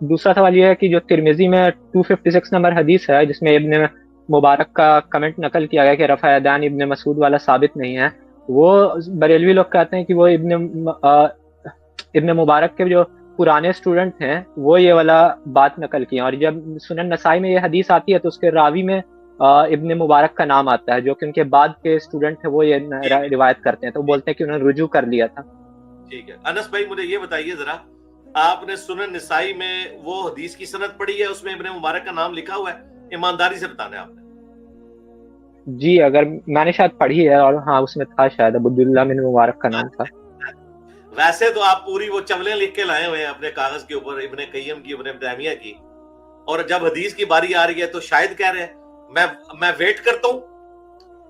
दूसरा सवाल ये है कि जो तिरमिजी में 256 नंबर हदीस है जिसमें इब्न मुबारक का कमेंट नकल किया गया कि रफ़ा यदैन इब्न मसूद वाला साबित नहीं है, वो बरेलवी लोग कहते हैं कि वो इब्न मुबारक के जो पुराने स्टूडेंट हैं वो ये वाला बात नकल किए हैं। और जब सुनन नसाई में ये हदीस आती है तो उसके रावी में इब्न मुबारक का नाम आता है, जो कि उनके बाद के स्टूडेंट है वो ये ठीक है, रिवायत करते हैं, तो बोलते हैं कि उन्होंने रुजू कर लिया था। ठीक है। अनस भाई मुझे ये बताइए जरा, आपने सुनन निसाई में वो हदीस की सनद पढ़ी है, उसमें इब्ने मुबारक का नाम लिखा हुआ है? ईमानदारी से बताना है आपने। जी, अगर मैंने शायद पढ़ी है, और हाँ उसमें था शायद अब्दुल्ला बिन मुबारक का नाम था। वैसे तो आप पूरी वो चवलें लिख के लाए हुए हैं अपने कागज के ऊपर, इब्ने कय्यम की, इब्ने तैमिया की, और जब हदीस की बारी आ रही है तो शायद कह रहे हैं मैं वेट करता हूं,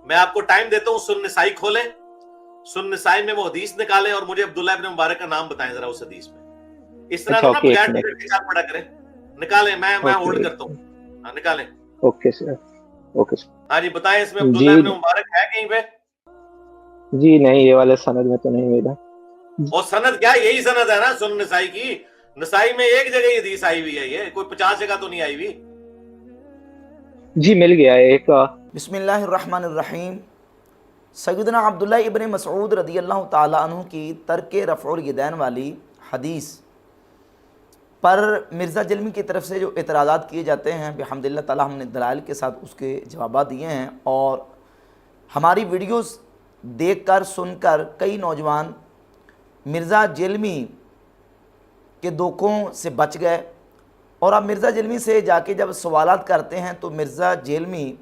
मैं आपको टाइम देता हूं, सुन निसाई खोलें, सुन निसाई में वो हदीस निकालें और मुझे अब्दुल्ला इब्ने मुबारक का नाम बताएं जरा उस हदीस में। इस तरह अच्छा, तो ना ओके, एक बगैर मिनट। टिकट के साथ पढ़ा करें। निकालें, मैं ओके, होल्ड करता हूं। हाँ निकालें। Okay sir, okay sir. हाँ जी बताएं, इसमें जी, अब्दुल्ला इब्ने मुबारक है कहीं पे? जी नहीं, ये वाले सनद में तो नहीं मिला। और सनद क्या, यही सनद है ना सुन निसाई की। निसाई में एक जगह ही हदीस आई हुई है, ये कोई 50 जगह तो नहीं आई हुई। जी, मिल गया एक। बिस्मिल्लाहिर्रहमानिर्रहीम। सैयदना अब्दुल्ला इब्न मसऊद रदी अल्लाह ताला अन्हु की तर्क रफ़उल यदैन वाली हदीस पर मिर्ज़ा जलमी की तरफ से जो एतराज़ात किए जाते हैं, बिहम्दिल्लाह ताला हमने दलाइल के साथ उसके जवाब दिए हैं। और हमारी वीडियोस देखकर सुनकर कई नौजवान मिर्ज़ा जलमी के धोखों से बच गए, और अब मिर्ज़ा जलमी से जाके जब सवालात करते हैं तो मिर्ज़ा जलमी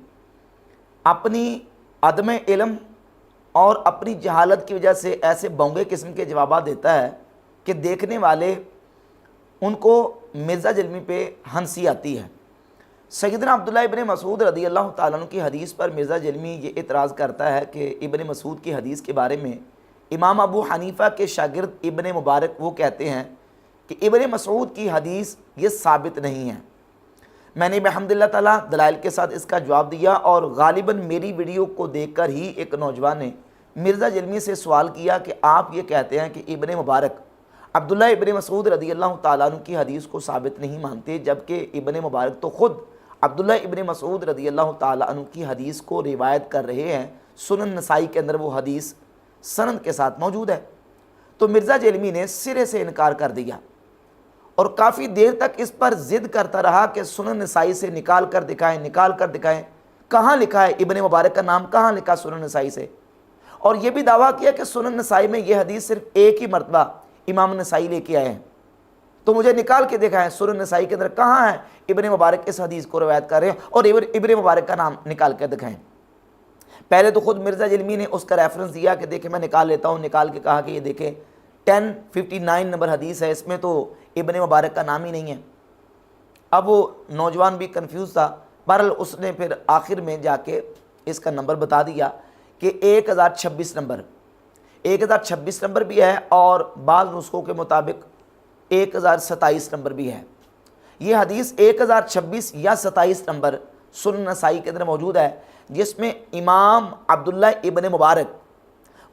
अपनी अदम इल्म और अपनी जहालत की वजह से ऐसे बोंगे किस्म के जवाब देता है कि देखने वाले उनको मिर्ज़ा जलमी पे हंसी आती है। सैयदना अब्दुल्ला इब्न मसूद रदी अल्लाह ताला अन्हु की हदीस पर मिर्ज़ा जलमी ये इतराज़ करता है कि इब्न मसूद की हदीस के बारे में इमाम अबू हनीफ़ा के शागिर्द इब्न मुबारक वो कहते हैं कि इब्न मसूद की हदीस ये साबित नहीं है। मैंने बिहम्दिल्लाह ताला दलाइल के साथ इसका जवाब दिया, और गालिबन मेरी वीडियो को देखकर ही एक नौजवान ने मिर्ज़ा जलमी से सवाल किया कि आप ये कहते हैं कि इब्न मुबारक अब्दुल्ला इब्न मसूद रदी अल्लाह ताला अन्हु की हदीस को साबित नहीं मानते, जबकि इब्न मुबारक तो ख़ुद अब्दुल्ला इब्न मसूद रदी अल्लाह ताला अन्हु की हदीस को रिवायत कर रहे हैं। सुनन नसाई के अंदर वो हदीस सनद के साथ मौजूद है। तो मिर्ज़ा जलमी ने सिरे से इनकार कर दिया और काफ़ी देर तक इस पर ज़िद करता रहा कि सुनन नसाई से निकाल कर दिखाएं, निकाल कर दिखाएं। कहाँ लिखा है इब्न मुबारक का नाम, कहाँ लिखा सुनन नसाई से? और ये भी दावा किया कि सुनन नसाई में यह हदीस सिर्फ एक ही मरतबा इमाम नसाई लेके आए हैं, तो मुझे निकाल के दिखाएं सुनन नसाई के अंदर कहाँ है इब्न मुबारक इस हदीस को रवायत कर रहे हैं, और इब्न मुबारक का नाम निकाल कर दिखाएं। पहले तो खुद मिर्ज़ा जलमी ने उसका रेफरेंस दिया कि देखें मैं निकाल लेता हूँ, निकाल के कहा कि ये देखें 1059 नंबर हदीस है, इसमें तो इब्न मुबारक का नाम ही नहीं है। अब वो नौजवान भी कंफ्यूज था, बहरहाल उसने फिर आखिर में जाके इसका नंबर बता दिया कि 1026 नंबर, 1026 नंबर भी है, और बाद नुस्खों के मुताबिक 1027 नंबर भी है। ये हदीस 1026 या 27 नंबर सुनन नसाई के अंदर मौजूद है, जिसमें इमाम अब्दुल्ला इब्न मुबारक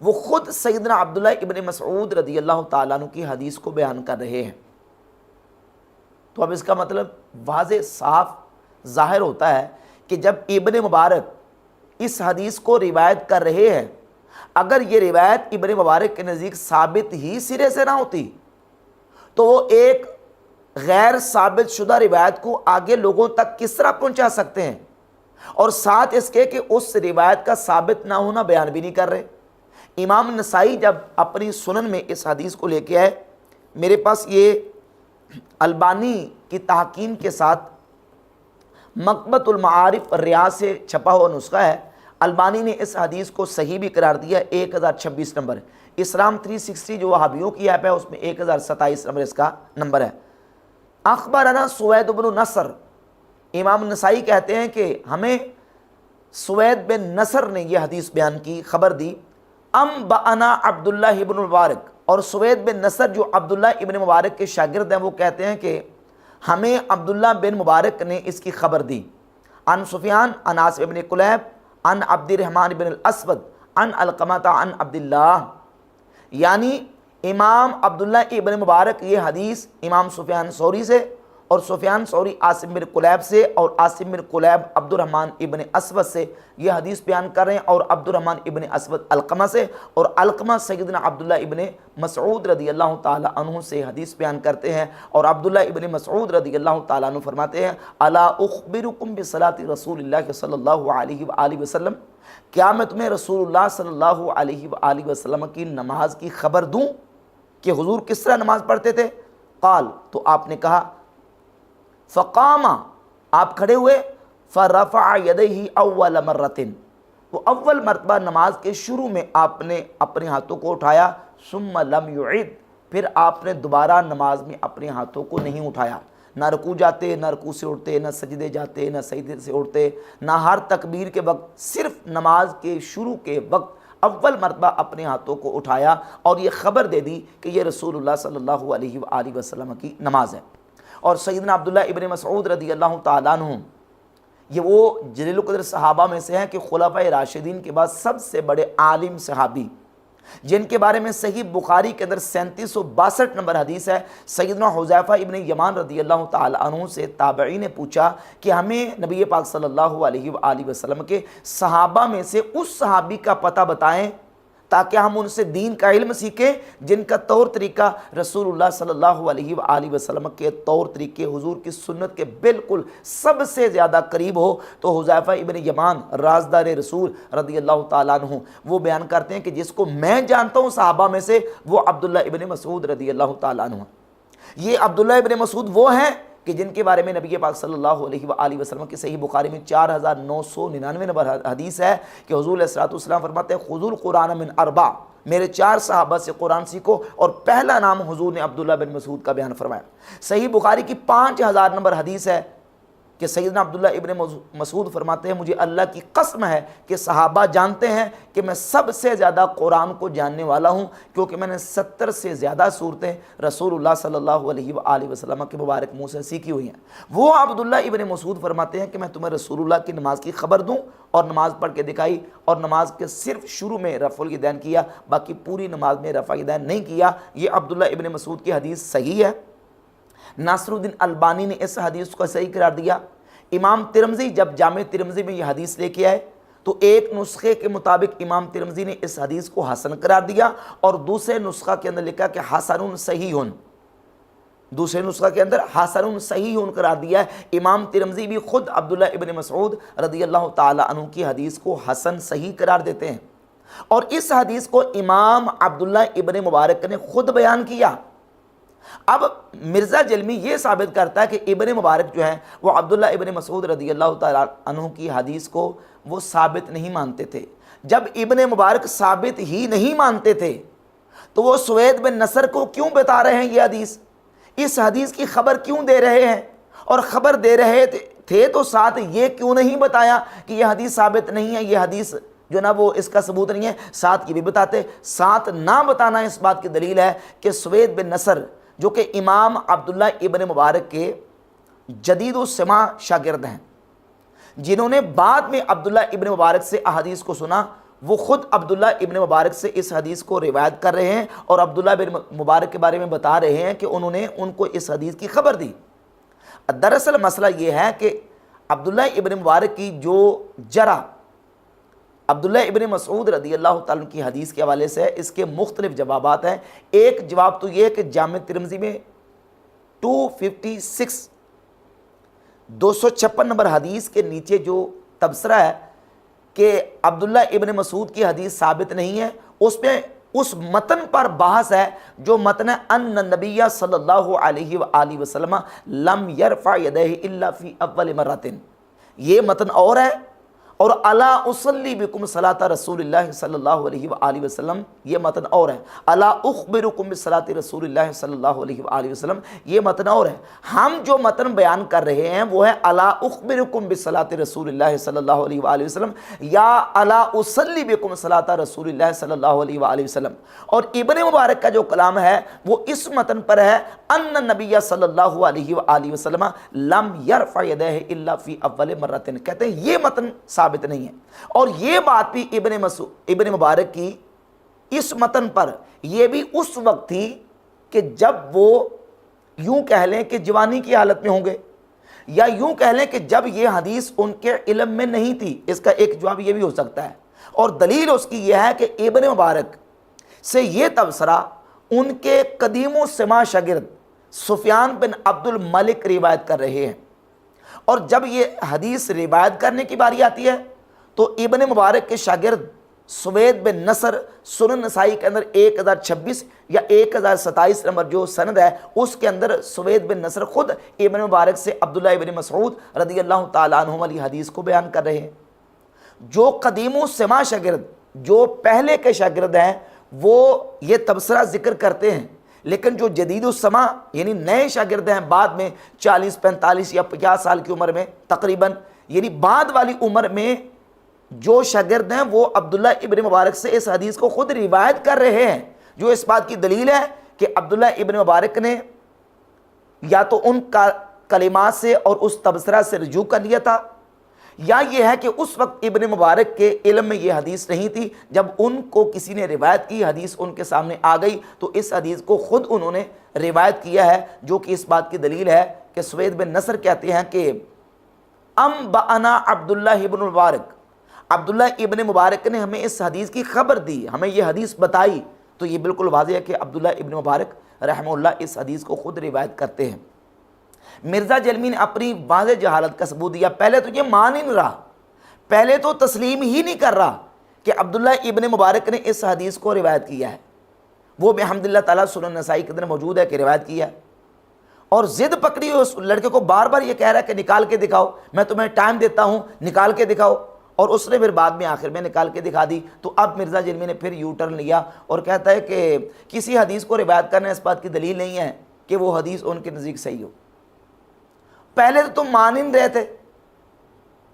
वो ख़ुद सैयदना अब्दुल्ला इब्न मसऊद रदी अल्लाह ताला अन्हु की हदीस को बयान कर रहे हैं। तो अब इसका मतलब वाज़े साफ ज़ाहिर होता है कि जब इब्न मुबारक इस हदीस को रिवायत कर रहे हैं, अगर ये रिवायत इब्न मुबारक के नज़दीक साबित ही सिरे से ना होती तो वो एक गैर साबित शुदा रिवायत को आगे लोगों तक किस तरह पहुंचा सकते हैं, और साथ इसके कि उस रिवायत का साबित ना होना बयान भी नहीं कर रहे। इमाम नसाई जब अपनी सुनन में इस हदीस को लेके आए, मेरे पास ये अल्बानी की तहकीम के साथ मकबतुल मारिफ रियाज से छपा हुआ नुस्खा है। अल्बानी ने इस हदीस को सही भी करार दिया, 1026 नंबर। इस्लाम 360 जो वहाबियों की ऐप है उसमें 1027 नंबर इसका नंबर है। अखबरना सुवैद बिन नसर, इमाम नसाई कहते हैं कि हमें सुवैद बिन नसर ने यह हदीस बयान की, खबर दी। अम बअना अब्दुल्ला इब्न मुबारक, और सुवैद बिन नसर जो अब्दुल्ला इब्न मुबारक के शागिर्द हैं वो कहते हैं कि हमें अब्दुल्ला बिन मुबारक ने इसकी खबर दी। अन सुफियान अन आसिम इब्न कुलैब अन अब्दुर्रहमान बिन असवद अन अलकमता अन अब्दुल्लाह, यानी इमाम अब्दुल्ला इब्न मुबारक ये हदीस इमाम सुफियान सौरी से اور سفیان ثوری عاصم بن قلیب سے اور عاصم بن قلیب عبد الرحمن ابن اسود سے یہ حدیث بیان کر رہے ہیں، اور عبد الرحمن ابن اسود علقمہ سے، اور علقمہ سیدنا عبداللہ ابن مسعود رضی اللہ تعالی عنہ سے حدیث بیان کرتے ہیں، اور عبداللہ ابن مسعود رضی اللہ تعالی عنہ فرماتے ہیں الا اخبرکم بصلاۃ رسول اللہ صلی اللہ علیہ وآلہ وسلم، کیا میں تمہیں رسول اللہ صلی اللہ علیہ وآلہ وسلم کی نماز کی خبر دوں کہ حضور کس طرح نماز پڑھتے تھے؟ قال، تو آپ نے کہا، فقام، آپ کھڑے ہوئے، فرفع یدیہ اول مرۃ، وہ اول مرتبہ نماز کے شروع میں آپ نے اپنے ہاتھوں کو اٹھایا، ثم لم یعد، پھر آپ نے دوبارہ نماز میں اپنے ہاتھوں کو نہیں اٹھایا، نہ رکوع جاتے، نہ رکوع سے اٹھتے، نہ سجدے جاتے، نہ سجدے سے اٹھتے، نہ ہر تکبیر کے وقت، صرف نماز کے شروع کے وقت اول مرتبہ اپنے ہاتھوں کو اٹھایا اور یہ خبر دے دی کہ یہ رسول اللہ صلی اللہ علیہ وآلہ وسلم کی نماز ہے۔ اور سیدنا عبداللہ ابن مسعود رضی اللہ تعالیٰ عنہ یہ وہ جلیل القدر صحابہ میں سے ہیں کہ خلفائے راشدین کے بعد سب سے بڑے عالم صحابی، جن کے بارے میں صحیح بخاری کے اندر 3762 نمبر حدیث ہے۔ سیدنا حذیفہ ابن یمان رضی اللہ تعالی عنہ سے تابعی نے پوچھا کہ ہمیں نبی پاک صلی اللہ علیہ وآلہ وسلم کے صحابہ میں سے اس صحابی کا پتہ بتائیں تاکہ ہم ان سے دین کا علم سیکھیں جن کا طور طریقہ رسول اللہ صلی اللہ علیہ وآلہ وسلم کے طور طریقے، حضور کی سنت کے بالکل سب سے زیادہ قریب ہو۔ تو حذیفہ ابن یمان رازدار رسول رضی اللہ تعالیٰ عنہ وہ بیان کرتے ہیں کہ جس کو میں جانتا ہوں صحابہ میں سے وہ عبداللہ ابن مسعود رضی اللہ تعالیٰ عنہ۔ یہ عبداللہ ابن مسعود وہ ہیں کہ جن کے بارے میں نبی پاک صلی اللہ علیہ وآلہ وسلم کی صحیح بخاری میں 4999 نمبر حدیث ہے کہ حضور علیہ الصلوۃ والسلام فرماتے ہیں خذوا القرآن من اربع، میرے 4 صحابہ سے قرآن سیکھو، اور پہلا نام حضور نے عبداللہ بن مسعود کا بیان فرمایا۔ صحیح بخاری کی 5000 نمبر حدیث ہے کہ سیدنا عبداللہ ابن مسعود فرماتے ہیں مجھے اللہ کی قسم ہے کہ صحابہ جانتے ہیں کہ میں سب سے زیادہ قرآن کو جاننے والا ہوں، کیونکہ میں نے 70 سے زیادہ صورتیں رسول اللہ صلی اللہ علیہ وآلہ وسلم کے مبارک منہ سے سیکھی ہوئی ہیں۔ وہ عبداللہ ابن مسعود فرماتے ہیں کہ میں تمہیں رسول اللہ کی نماز کی خبر دوں، اور نماز پڑھ کے دکھائی، اور نماز کے صرف شروع میں رفع الیدین کیا، باقی پوری نماز میں رفع الیدین نہیں کیا۔ یہ عبداللہ ابن مسعود کی حدیث صحیح ہے۔ ناصر الدین البانی نے اس حدیث کو صحیح قرار دیا۔ امام ترمذی جب جامع ترمذی میں یہ حدیث لے کے آئے تو ایک نسخے کے مطابق امام ترمذی نے اس حدیث کو حسن قرار دیا، اور دوسرے نسخہ کے اندر لکھا کہ حسن صحیح، دوسرے نسخہ کے اندر حسن صحیح قرار دیا ہے۔ امام ترمذی بھی خود عبداللہ ابن مسعود رضی اللہ تعالی عنہ کی حدیث کو حسن صحیح قرار دیتے ہیں، اور اس حدیث کو امام عبداللہ ابن مبارک نے خود بیان کیا۔ اب مرزا جلمی یہ ثابت کرتا ہے کہ ابن مبارک جو ہے وہ عبداللہ ابن مسعود رضی اللہ تعالیٰ عنہ کی حدیث کو وہ ثابت نہیں مانتے تھے۔ جب ابن مبارک ثابت ہی نہیں مانتے تھے تو وہ سوید بن نصر کو کیوں بتا رہے ہیں یہ حدیث؟ اس حدیث کی خبر کیوں دے رہے ہیں؟ اور خبر دے رہے تھے تو ساتھ یہ کیوں نہیں بتایا کہ یہ حدیث ثابت نہیں ہے، یہ حدیث جو نا وہ اس کا ثبوت نہیں ہے؟ ساتھ یہ بھی بتاتے۔ ساتھ نہ بتانا اس بات کی دلیل ہے کہ سوید بن نصر جو کہ امام عبداللہ ابن مبارک کے جدید السماع شاگرد ہیں، جنہوں نے بعد میں عبداللہ ابن مبارک سے احادیث کو سنا، وہ خود عبداللہ ابن مبارک سے اس حدیث کو روایت کر رہے ہیں، اور عبداللہ ابن مبارک کے بارے میں بتا رہے ہیں کہ انہوں نے ان کو اس حدیث کی خبر دی۔ دراصل مسئلہ یہ ہے کہ عبداللہ ابن مبارک کی جو جرح عبداللہ ابن مسعود رضی اللہ تعالیٰ کی حدیث کے حوالے سے اس کے مختلف جوابات ہیں۔ ایک جواب تو یہ ہے کہ جامع ترمذی میں 256 نمبر حدیث کے نیچے جو تبصرہ ہے کہ عبداللہ ابن مسعود کی حدیث ثابت نہیں ہے، اس میں اس متن پر بحث ہے جو متن ان النبی صلی اللہ علیہ وآلہ وسلم لم یرفع یدیہ الا فی اول مرۃ، یہ متن اور ہے، اور الا اصلی بکم صلاۃ رسول اللہ صلی اللہ علیہ وآلہ وسلم یہ متن اور ہے، الا اخبرکم بصلاۃ رسول اللہ صلی اللہ علیہ وآلہ وسلم یہ متن اور ہے۔ ہم جو متن بیان کر رہے ہیں وہ ہے الا اخبرکم بصلاۃ رسول اللہ صلی اللہ علیہ وآلہ وسلم یا الا اصلی بکم صلاۃ رسول اللہ صلی اللہ علیہ وآلہ وسلم۔ اور ابن مبارک کا جو کلام ہے وہ اس متن پر ہے ان النبی صلی اللہ علیہ وآلہ وسلم لم یرفع یدیہ الا فی اول مرۃ، کہتے ہیں یہ متن ثابت نہیں ہے۔ اور یہ بات بھی ابن مبارک کی اس متن پر یہ بھی اس وقت تھی کہ جب وہ यूं कह लें कि जवानी की हालत में होंगे, या यूं कह लें कि जब ये हदीस उनके इल्म में नहीं थी। इसका एक जवाब ये भी हो सकता है, और दलील उसकी यह है कि इब्न मुबारक से ये तबसरा उनके कदीम समा शागिर्द सुफियान बिन अब्दुल मलिक रिवायत कर रहे हैं, और जब ये हदीस रिवायत करने की बारी आती है तो इब्न मुबारक के शागिर्द सुवेद बिन नसर सुनन नसाई के अंदर 1026 या 1027 नंबर जो सनद है उसके अंदर सुवेद बिन नसर खुद इब्न मुबारक से अब्दुल्ला इब्न मसऊद रदी अल्लाह ताला अन्हु वाली हदीस को बयान कर रहे हैं। जो कदीमो समा शागिर्द, जो पहले के शागिर्द हैं, वो ये तबसरा जिक्र करते हैं, लेकिन जो जदीदुस्समा यानी नए शागिर्द हैं, बाद में 40, 45 या 50 साल की उम्र में तकरीबन, यानी बाद वाली उम्र में जो शागिर्द हैं वो अब्दुल्ला इब्न मुबारक से इस हदीस को खुद रिवायत कर रहे हैं, जो इस बात की दलील है कि अब्दुल्ला इब्न मुबारक ने या तो उन कलिमात से और उस तबसरा से रजू कर लिया था, या ये है कि उस वक्त इब्न मुबारक के इल्म में ये हदीस नहीं थी, जब उनको किसी ने रिवायत की, हदीस उनके सामने आ गई तो इस हदीस को खुद उन्होंने रिवायत किया है, जो कि इस बात की दलील है कि सुवेद बिन नसर कहते हैं कि अम बअना अब्दुल्ला इब्न मुबारक, अब्दुल्ला इब्न मुबारक ने हमें इस हदीस की खबर दी, हमें ये हदीस बताई। तो ये बिल्कुल वाज़ेह है कि अब्दुल्ला इब्न मुबारक रहमहुल्लाह इस हदीस को खुद रिवायत करते हैं। मिर्ज़ा जलमी ने अपनी वाज़ेह जहालत का सबूत दिया। पहले तो ये मान ही नहीं रहा, पहले तो तस्लीम ही नहीं कर रहा कि अब्दुल्ला इब्न मुबारक ने इस हदीस को रिवायत किया है। वो बिहम्दिल्लाह ताला सुनन नसाई के अंदर मौजूद है कि रिवायत किया है, और ज़िद पकड़ी उस लड़के को, बार बार ये कह रहा है कि निकाल के दिखाओ, मैं तुम्हें टाइम देता हूँ, निकाल के दिखाओ, और उसने फिर बाद में आखिर में निकाल के दिखा दी। तो अब मिर्ज़ा जलमी ने फिर यू टर्न लिया और कहता है कि किसी हदीस को रिवायत करने इस बात की दलील नहीं है कि वो हदीस उनके नज़दीक सही हो। पहले तो तुम मान ही नहीं रहे थे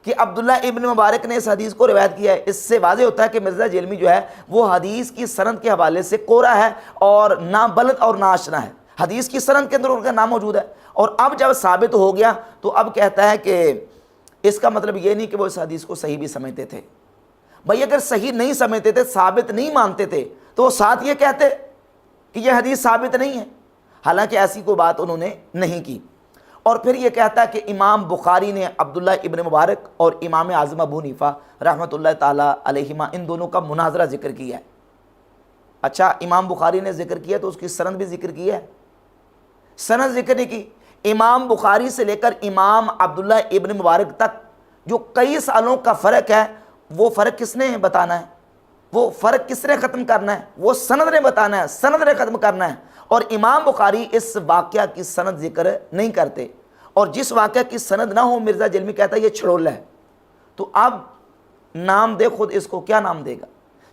कि अब्दुल्ला इब्न मुबारक ने इस हदीस को रिवायत किया है। इससे वाज़ेह होता है कि मिर्ज़ा जलमी जो है वो हदीस की सनद के हवाले से कोरा है और ना बलद और ना आशना है। हदीस की सनद के अंदर उनका नाम मौजूद है, और अब जब साबित हो गया तो अब कहता है कि इसका मतलब ये नहीं कि वो इस हदीस को सही भी समझते थे। भाई अगर सही नहीं समझते थे, साबित नहीं मानते थे, तो वो साथ ये कहते कि यह हदीस साबित नहीं है, हालांकि ऐसी कोई बात उन्होंने नहीं की। और फिर ये कहता है कि इमाम बुखारी ने अब्दुल्ला इब्न मुबारक और इमाम आज़म अबू हनीफा रहमतुल्लाह ताला अलैहिमा इन दोनों का मुनाजरा जिक्र किया है। अच्छा, इमाम बुखारी ने जिक्र किया तो उसकी सनद भी जिक्र की है, सनद जिक्र नहीं की। इमाम बुखारी से लेकर इमाम अब्दुल्ला इब्न मुबारक तक जो कई सालों का फ़र्क है, वो फ़र्क किसने बताना है, वो फ़र्क किसने ख़त्म करना है, वो सनद ने बताना है, सनद ने ख़त्म करना है। और इमाम बुखारी इस वाक़या की सनद जिक्र नहीं करते, और जिस वाक़या की सनद ना हो मिर्ज़ा जलमी कहता है ये छड़ोला है। तो अब नाम दे खुद इसको, क्या नाम देगा?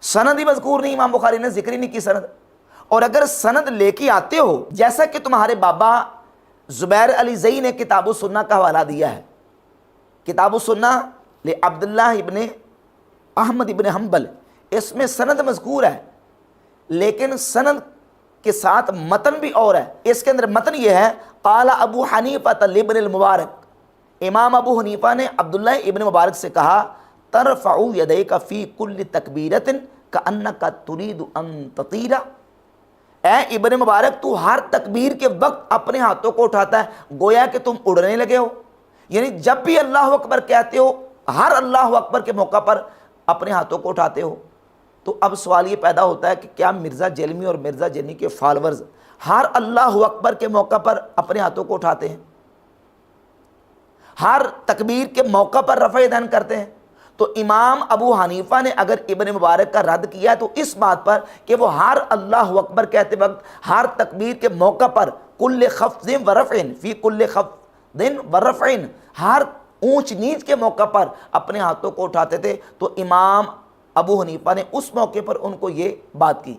सनद ही मज़कूर नहीं, इमाम बुखारी ने जिक्र ही नहीं की सनद। और अगर सनद लेके आते हो, जैसा कि तुम्हारे बाबा ज़ुबैर अली ज़ई ने किताब सुन्ना का हवाला दिया है, किताब सुन्ना ले अब्दुल्लाह इब्न अहमद इब्न हम्बल, इसमें सनद मज़कूर है, लेकिन सनद के साथ मतन भी और है। इसके अंदर मतन ये है, क़ाला अबू हनीफ़ा इब्न मुबारक, इमाम अबू हनीफ़ा ने अब्दुल्ला इब्न मुबारक से कहा, तरफ़उ यदैका फ़ी कुल्लि तकबीरतिन कअन्नका तुरीदु अन ततीरा, ए इब्न मुबारक तू हर तकबीर के वक्त अपने हाथों को उठाता है गोया कि तुम उड़ने लगे हो। यानी जब भी अल्लाह अकबर कहते हो, हर अल्लाह अकबर के मौका पर अपने हाथों को उठाते हो। तो अब सवाल ये पैदा होता है कि क्या मिर्ज़ा जलमी और मिर्ज़ा जलमी के फॉलोअर्स हर अल्लाह अकबर के मौका पर अपने हाथों को उठाते हैं, हर तकबीर के मौका पर रफ़ा यदैन करते हैं? तो इमाम अबू हनीफ़ा ने अगर इब्न मुबारक का रद्द किया तो इस बात पर कि वो हर अल्लाह अकबर कहते वक्त हर तकबीर के मौका पर कुल्ले खफ्ज़िन व रफ़इन फ़ी कुल्ले खफ्ज़िन व रफ़इन, हर ऊंच नीच के मौका पर अपने हाथों को उठाते थे। तो इमाम अबू हनीफ़ा ने उस मौके पर उनको ये बात की।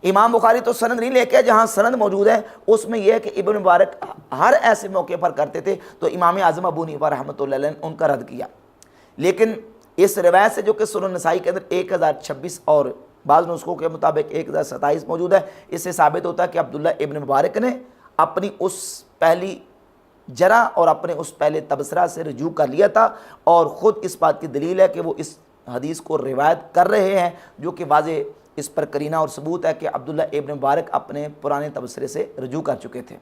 इमाम बुखारी तो सनद नहीं लेके, जहाँ सनद मौजूद है उसमें यह है कि इब्न मुबारक हर ऐसे मौके पर करते थे। तो इमाम आज़म अबू हनीफ़ा रहमतुल्लाह अलैह ने उनका रद्द किया। लेकिन इस रिवायत से जो कि सुनन नसाई के अंदर 1026 और बाज़ नुस्खों के मुताबिक 1027 मौजूद है, इससे साबित होता है कि अब्दुल्ला इब्न मुबारक ने अपनी उस पहली जरा और अपने उस पहले तबसरा से रजू कर लिया था, और ख़ुद इस बात की दलील है कि वो इस हदीस को रिवायत कर रहे हैं, जो कि वाज़े اس پر کرینہ اور ثبوت ہے کہ عبداللہ ابن مبارک اپنے پرانے تبصرے سے رجوع کر چکے تھے۔